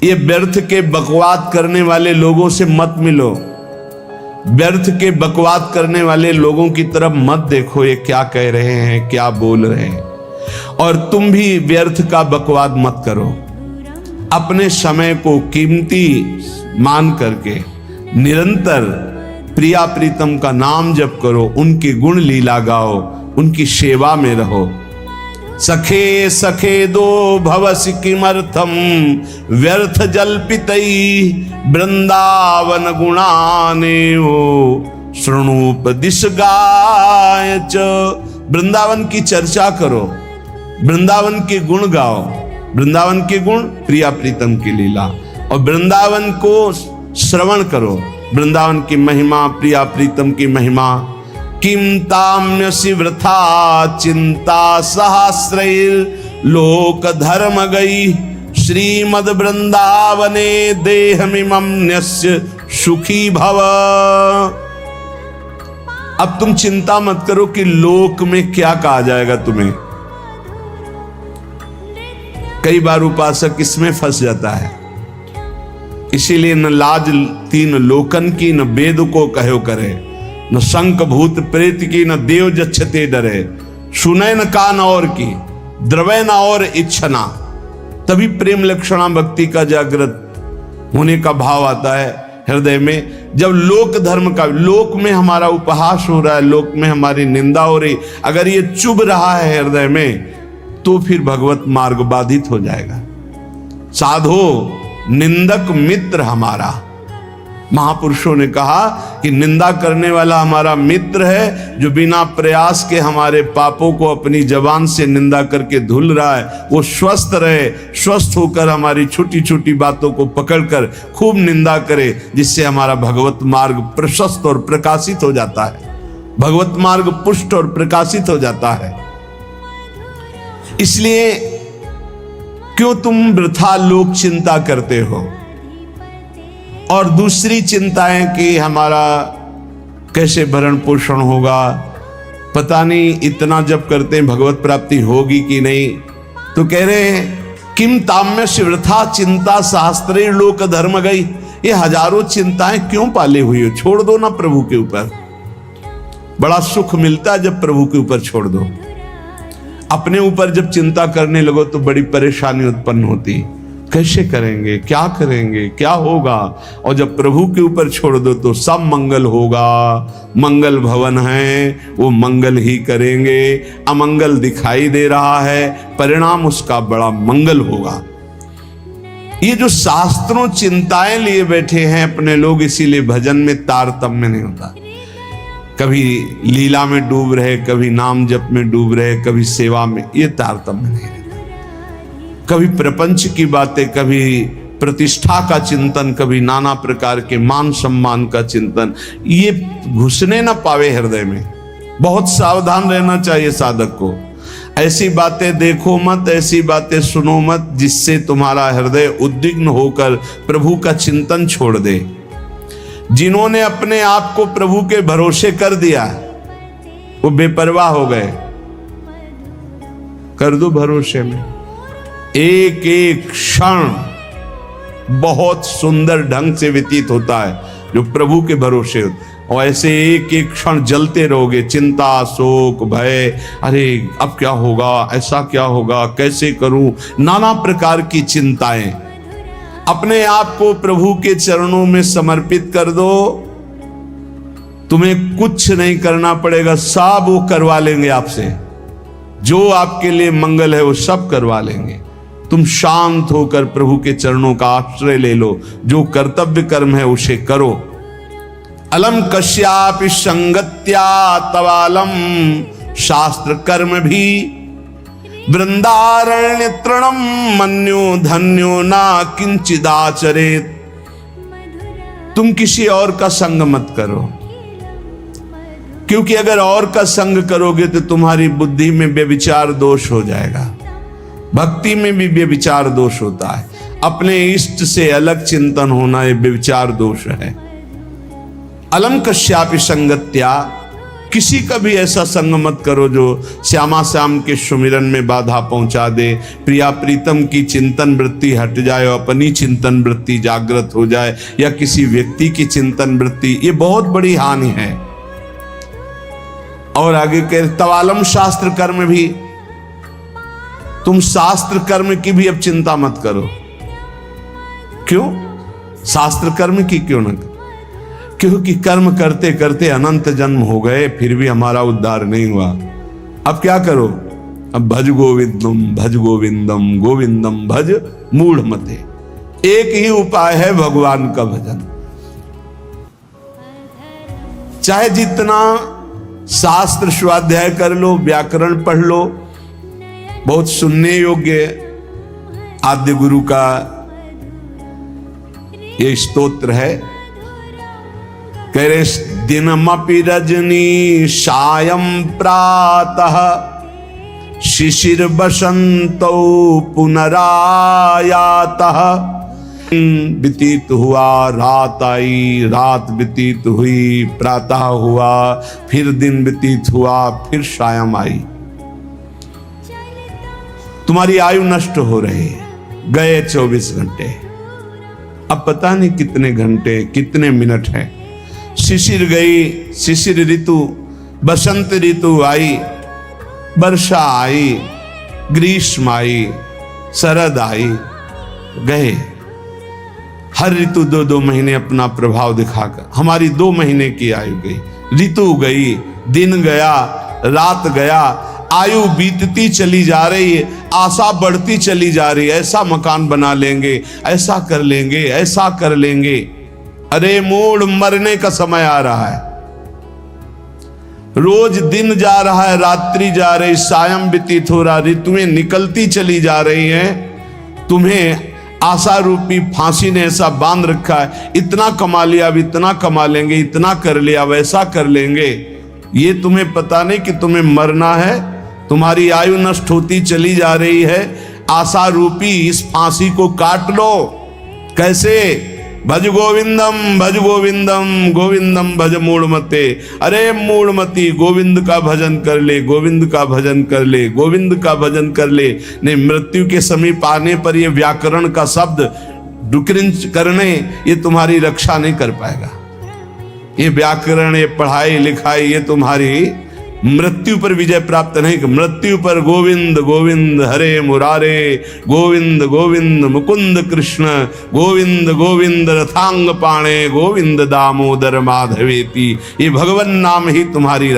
ये व्यर्थ के बकवाद करने वाले लोगों से मत मिलो, व्यर्थ के बकवाद करने वाले लोगों की तरफ मत देखो, ये क्या कह रहे हैं, क्या बोल रहे हैं। और तुम भी व्यर्थ का बकवाद मत करो। अपने समय को कीमती मान करके निरंतर प्रिया प्रीतम का नाम जप करो, उनके गुण लीला गाओ, उनकी सेवा में रहो। सखे सखे दो भवसि किमर्थम व्यर्थ जल्पितई वृंदावन गुणानेओ शृणुपदिश गाय च। वृंदावन की चर्चा करो, वृंदावन के गुण गाओ, वृंदावन के गुण प्रिया प्रीतम की लीला, और वृंदावन को श्रवण करो, वृंदावन की महिमा, प्रिया प्रीतम की महिमा। किम ताम्यसि वृथा चिंता सहस्रैर लोक धर्म गई श्रीमद वृंदावने देहमिमं न्यस्य सुखी भव। अब तुम चिंता मत करो कि लोक में क्या कहा जाएगा तुम्हें। कई बार उपासक इसमें फंस जाता है, इसीलिए न लाज तीन लोकन की, न वेद को कहो करे, न शंख भूत प्रेत की, न देव जच्छते डरे, सुने न कान और की, द्रवै न और इच्छना। तभी प्रेम लक्षणा भक्ति का जागृत होने का भाव आता है हृदय में। जब लोक धर्म का, लोक में हमारा उपहास हो रहा है, लोक में हमारी निंदा हो रही, अगर ये चुभ रहा है हृदय में, तो फिर भगवत मार्ग बाधित हो जाएगा। साधो निंदक मित्र हमारा, महापुरुषों ने कहा कि निंदा करने वाला हमारा मित्र है, जो बिना प्रयास के हमारे पापों को अपनी जबान से निंदा करके धुल रहा है, वो स्वस्थ रहे, स्वस्थ होकर हमारी छोटी छोटी बातों को पकड़कर खूब निंदा करे, जिससे हमारा भगवत मार्ग प्रशस्त और प्रकाशित हो जाता है, भगवत मार्ग पुष्ट और प्रकाशित हो जाता है। इसलिए क्यों तुम वृथा लोक चिंता करते हो, और दूसरी चिंताएं कि हमारा कैसे भरण पोषण होगा, पता नहीं इतना जब करते हैं भगवत प्राप्ति होगी कि नहीं। तो कह रहे हैं किम ताम्यस्य वृथा चिंता शास्त्रे लोक धर्म गई। ये हजारों चिंताएं क्यों पाले हुई हो, छोड़ दो ना प्रभु के ऊपर। बड़ा सुख मिलता है जब प्रभु के ऊपर छोड़ दो। अपने ऊपर जब चिंता करने लगो तो बड़ी परेशानी उत्पन्न होती, कैसे करेंगे, क्या करेंगे, क्या होगा। और जब प्रभु के ऊपर छोड़ दो तो सब मंगल होगा, मंगल भवन है, वो मंगल ही करेंगे। अमंगल दिखाई दे रहा है, परिणाम उसका बड़ा मंगल होगा। ये जो शास्त्रों चिंताएं लिए बैठे हैं अपने लोग, इसीलिए भजन में तारतम्य नहीं होता। कभी लीला में डूब रहे, कभी नाम जप में डूब रहे, कभी सेवा में, ये तारतम्य नहीं रहता। कभी प्रपंच की बातें, कभी प्रतिष्ठा का चिंतन, कभी नाना प्रकार के मान सम्मान का चिंतन, ये घुसने ना पावे हृदय में। बहुत सावधान रहना चाहिए साधक को। ऐसी बातें देखो मत, ऐसी बातें सुनो मत जिससे तुम्हारा हृदय उद्विग्न होकर प्रभु का चिंतन छोड़ दे। जिन्होंने अपने आप को प्रभु के भरोसे कर दिया, वो बेपरवाह हो गए। कर दो भरोसे में, एक एक क्षण बहुत सुंदर ढंग से व्यतीत होता है जो प्रभु के भरोसे होता है। और ऐसे एक एक क्षण जलते रहोगे, चिंता, शोक, भय, अरे अब क्या होगा, ऐसा क्या होगा, कैसे करूं, नाना प्रकार की चिंताएं। अपने आप को प्रभु के चरणों में समर्पित कर दो, तुम्हें कुछ नहीं करना पड़ेगा, सब वो करवा लेंगे आपसे। जो आपके लिए मंगल है वो सब करवा लेंगे। तुम शांत होकर प्रभु के चरणों का आश्रय ले लो, जो कर्तव्य कर्म है उसे करो। अलम कश्यापि संगत्या तवालम शास्त्र कर्म भी वृंदारण्य तृणम मन्यो धन्यो ना किंचिदाचरेत। तुम किसी और का संग मत करो, क्योंकि अगर और का संग करोगे तो तुम्हारी बुद्धि में व्यभिचार दोष हो जाएगा। भक्ति में भी व्यभिचार दोष होता है। अपने इष्ट से अलग चिंतन होना ये व्यभिचार दोष है। अलम कश्यापि संगत्या, किसी का भी ऐसा संग मत करो जो श्यामा श्याम के सुमिरन में बाधा पहुंचा दे, प्रिया प्रीतम की चिंतन वृत्ति हट जाए और अपनी चिंतन वृत्ति जागृत हो जाए, या किसी व्यक्ति की चिंतन वृत्ति, ये बहुत बड़ी हानि है। और आगे कह तवालम शास्त्र कर्म भी, तुम शास्त्र कर्म की भी अब चिंता मत करो। क्यों? शास्त्र कर्म की क्यों न? क्योंकि कर्म करते करते अनंत जन्म हो गए, फिर भी हमारा उद्धार नहीं हुआ। अब क्या करो? अब भज गोविंदम गोविंदम भज मूढ़ मते। एक ही उपाय है भगवान का भजन। चाहे जितना शास्त्र स्वाध्याय कर लो, व्याकरण पढ़ लो, बहुत सुनने योग्य आद्य गुरु का ये स्तोत्र है। कह रहे दिनमपि रजनी सायं प्रातः शिशिर बसंतो पुनरायातः। व्यतीत हुआ, रात आई, रात व्यतीत हुई, प्रातः हुआ, फिर दिन व्यतीत हुआ, फिर सायं आई। तुम्हारी आयु नष्ट हो रही है, गए 24 घंटे, अब पता नहीं कितने घंटे कितने मिनट है। शिशिर गई, शिशिर ऋतु, बसंत ऋतु आई, वर्षा आई, ग्रीष्म आई, शरद आई, गए। हर ऋतु 2-2 महीने अपना प्रभाव दिखाकर हमारी 2 महीने की आयु गई, ऋतु गई, दिन गया, रात गया, आयु बीतती चली जा रही है, आशा बढ़ती चली जा रही है। ऐसा मकान बना लेंगे, ऐसा कर लेंगे, ऐसा कर लेंगे। अरे मूड, मरने का समय आ रहा है। रोज दिन जा रहा है, रात्रि जा रही, सायं व्यतीत हो रहा, ऋतुएं निकलती चली जा रही हैं। तुम्हें आशा रूपी फांसी ने ऐसा बांध रखा है, इतना कमा लिया, अब इतना कमा लेंगे, इतना कर लिया, वैसा कर लेंगे। ये तुम्हें पता नहीं कि तुम्हें मरना है। तुम्हारी आयु नष्ट होती चली जा रही है। आशा रूपी इस फांसी को काट लो। कैसे? भज गोविंदम गोविंदम भज मूढ़मते। अरे मूढ़मती, गोविंद का भजन कर ले, गोविंद का भजन कर ले, गोविंद का भजन कर ले। नहीं, मृत्यु के समीप आने पर ये व्याकरण का शब्द डुक्रिंच करने, ये तुम्हारी रक्षा नहीं कर पाएगा। ये व्याकरण, ये पढ़ाई लिखाई, ये तुम्हारी मृत्यु पर विजय प्राप्त नहीं। मृत्यु पर गोविंद गोविंद हरे मुरारे, गोविंद गोविंद मुकुंद कृष्ण, गोविंद गोविंद रथांग पाणे, गोविंद दामोदर माधवेति। ये भगवान नाम ही तुम्हारी